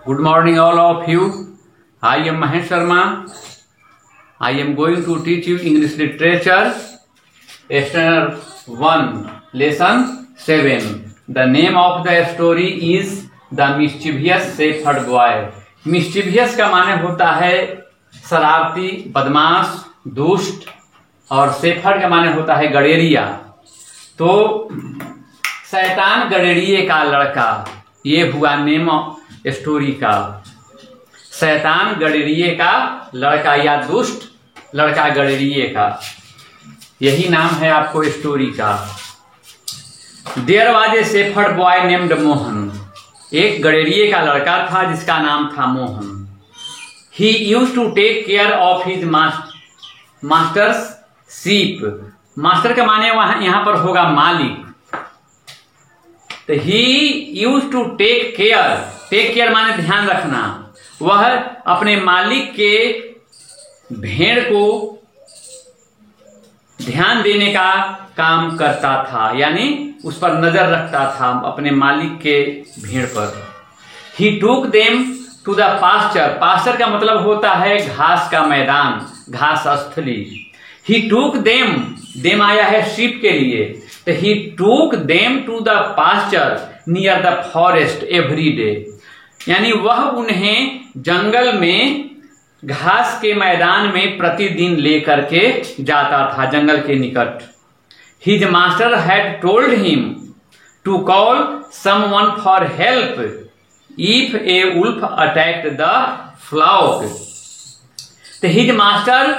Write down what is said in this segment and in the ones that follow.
Good morning all of you. I am Mahesh Sharma. I am going to teach you English literature, Standard 1, Lesson 7. The name of the story is The Mischievous Shepherd Boy. Mischievous का माने होता है शरारती, बदमाश, दुष्ट, और shepherd का माने होता है गडेरिया। तो शैतान गडेरिये का लड़का, ये हुआ नेम स्टोरी का। शैतान गडेरिये का लड़का या दुष्ट लड़का गडेरिये का, यही नाम है आपको स्टोरी का। There was a shepherd boy named Mohan. एक गडेरिये का लड़का था जिसका नाम था Mohan. He used to take care of his master's sheep. Master के माने वहां यहां पर होगा मालिक। तो he used to take care माने ध्यान रखना। वह अपने मालिक के भेड़ को ध्यान देने का काम करता था, यानी उस पर नजर रखता था, अपने मालिक के भेड़ पर। He took them to the pasture. Pasture का मतलब होता है घास का मैदान, घास स्थली। ही टूक देम आया है शीप के लिए। तो he took them to the pasture near the forest every day, यानी वह उन्हें जंगल में घास के मैदान में प्रतिदिन लेकर के जाता था, जंगल के निकट। His master had told him to call someone for help if a wolf attacked the flock. तो हिज मास्टर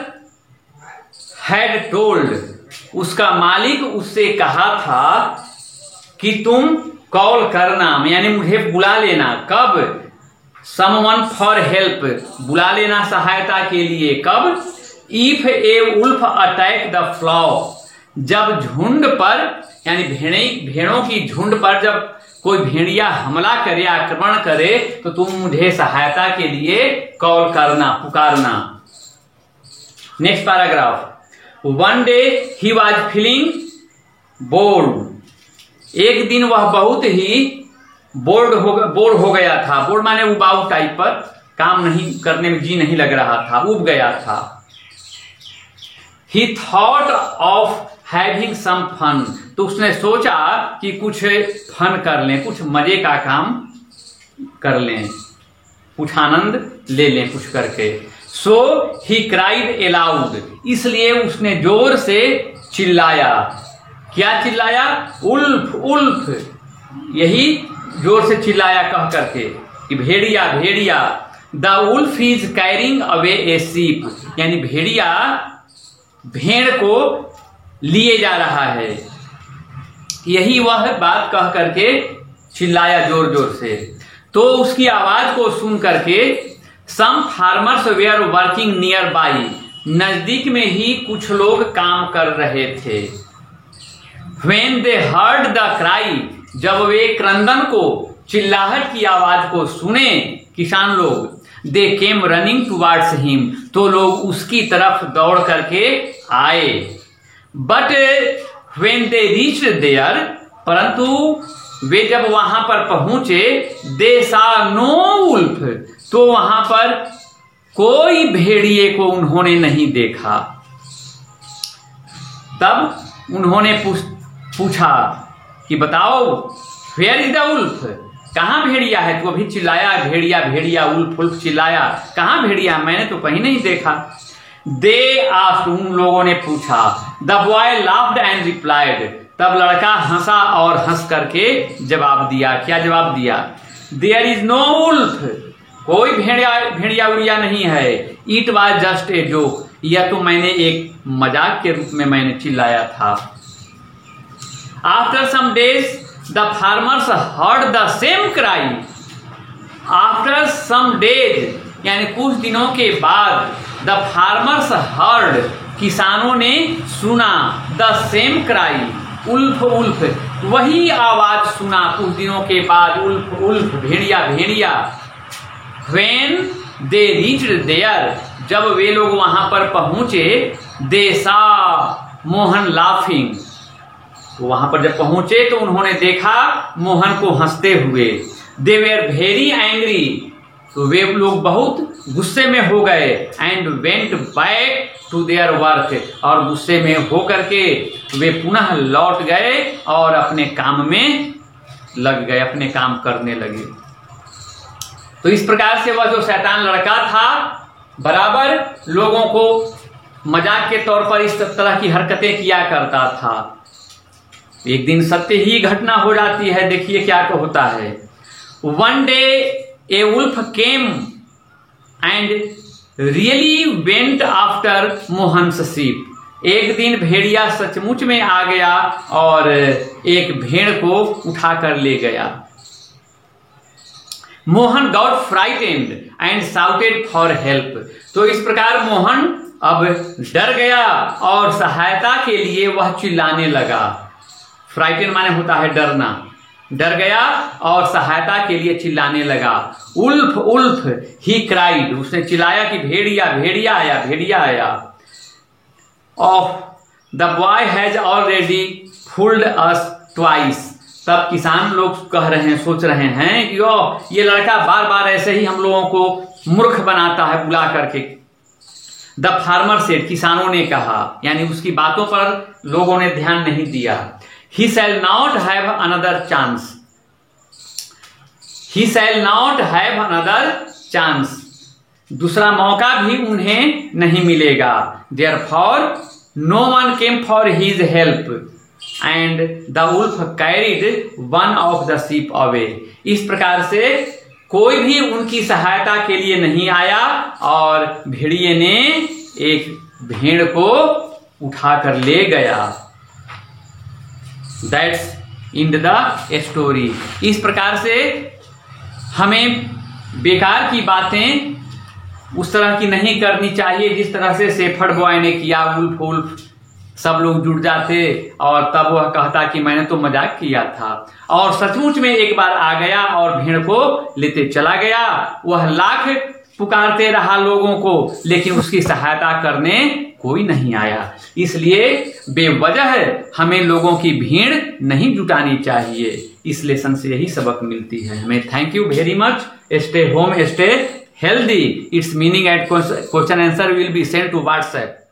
हैड टोल्ड, उसका मालिक उससे कहा था कि तुम कॉल करना, यानी मुझे बुला लेना। कब? समवन फॉर हेल्प, बुला लेना सहायता के लिए। कब? If a wolf attack the flock, जब झुंड पर, यानी भेड़ों की झुंड पर जब कोई भेड़िया हमला करे, आक्रमण करे, तो तुम मुझे सहायता के लिए कॉल करना, पुकारना। Next paragraph. One day he was feeling bored. एक दिन वह बहुत ही बोर्ड हो गया था। बोर्ड माने उबाऊ टाइप पर, काम नहीं करने में जी नहीं लग रहा था, उब गया था। He thought of having some fun. तो उसने सोचा कि कुछ फन कर लें, कुछ मजे का काम कर लें, कुछ आनंद ले लें कुछ करके। सो ही क्राइड एलाउड, इसलिए उसने जोर से चिल्लाया। क्या चिल्लाया? उल्फ उल्फ, यही जोर से चिल्लाया कह करके कि भेड़िया भेड़िया। The wolf is carrying away a sheep, यानी भेड़िया भेड़ को लिए जा रहा है। यही वह बात कह करके चिल्लाया जोर जोर से। तो उसकी आवाज को सुन करके some farmers were working nearby, नजदीक में ही कुछ लोग काम कर रहे थे। When they heard the cry, जब वे क्रंदन को, चिल्लाहट की आवाज को सुने किसान लोग, they came running towards him, तो लोग उसकी तरफ दौड़ करके आए। But when they reached there, परंतु वे जब वहां पर पहुंचे, दे सा नो वुल्फ, तो वहां पर कोई भेड़िए को उन्होंने नहीं देखा। तब उन्होंने पूछा कि बताओ, वेयर इज द वुल्फ, कहां भेड़िया है? तो अभी चिल्लाया भेड़िया भेड़िया, उल्फ उल्फ चिल्लाया, कहां भेड़िया? मैंने तो कहीं नहीं देखा। दे आस्क्ड, उन लोगों ने पूछा। The boy laughed and replied, तब लड़का हंसा और हंस करके जवाब दिया। क्या जवाब दिया? देयर इज नो वुल्फ, कोई भेड़िया उड़िया नहीं है। It was just a joke, यह तो मैंने एक मजाक के रूप में मैंने चिल्लाया था। After some days the farmers heard the same cry. After some days, यानी कुछ दिनों के बाद, द फार्मर्स हर्ड, किसानों ने सुना, the same cry, wolf wolf, वही आवाज सुना कुछ दिनों के बाद, उल्फ उल्फ, भेड़िया भेड़िया। When they reached there, जब वे लोग वहां पर पहुंचे, they saw मोहन laughing, वहां पर जब पहुंचे तो उन्होंने देखा मोहन को हंसते हुए। They were very angry, तो वे लोग बहुत गुस्से में हो गए। And went back to their work, और गुस्से में हो करके वे पुनः लौट गए और अपने काम में लग गए, अपने काम करने लगे। तो इस प्रकार से वह जो शैतान लड़का था बराबर लोगों को मजाक के तौर पर इस तरह की हरकतें किया करता था। एक दिन सत्य ही घटना हो जाती है। देखिए क्या होता है। One day a wolf came and really went after Mohan's sheep. एक दिन भेड़िया सचमुच में आ गया और एक भेड़ को उठाकर ले गया। Mohan got frightened and shouted for help. तो इस प्रकार मोहन अब डर गया और सहायता के लिए वह चिल्लाने लगा। फ्राइटेन माने होता है डरना। डर गया और सहायता के लिए चिल्लाने लगा। उल्फ उल्फ ही क्राइड, उसने चिल्लाया कि भेड़िया भेड़िया आया, भेड़िया आया। Of the boy has already fooled us twice. तब किसान लोग कह रहे हैं, सोच रहे हैं कि ये लड़का बार बार ऐसे ही हम लोगों को मूर्ख बनाता है बुला करके। द फार्मर सेड, किसानों ने कहा, यानी उसकी बातों पर लोगों ने ध्यान नहीं दिया। He shall not have another chance, he shall not have another chance, दूसरा मौका भी उन्हें नहीं मिलेगा। Therefore no one came for his help and the wolf carried one of the sheep away. इस प्रकार से कोई भी उनकी सहायता के लिए नहीं आया और भेड़िए ने एक भेड़ को उठाकर ले गया। That's in the story. इस प्रकार से हमें बेकार की बातें उस तरह की नहीं करनी चाहिए जिस तरह से शेफर्ड बॉय ने किया। वुल्फ वुल्फ सब लोग जुट जाते और तब वह कहता कि मैंने तो मजाक किया था, और सचमुच में एक बार आ गया और भेड़ को लेते चला गया। वह लाख पुकारते रहा लोगों को, लेकिन उसकी सहायता करने कोई नहीं आया। इसलिए बेवजह हमें लोगों की भीड़ नहीं जुटानी चाहिए। इस लेसन से यही सबक मिलती है हमें। Thank you very much. Stay home, stay healthy. Its meaning and question answer will be sent to WhatsApp.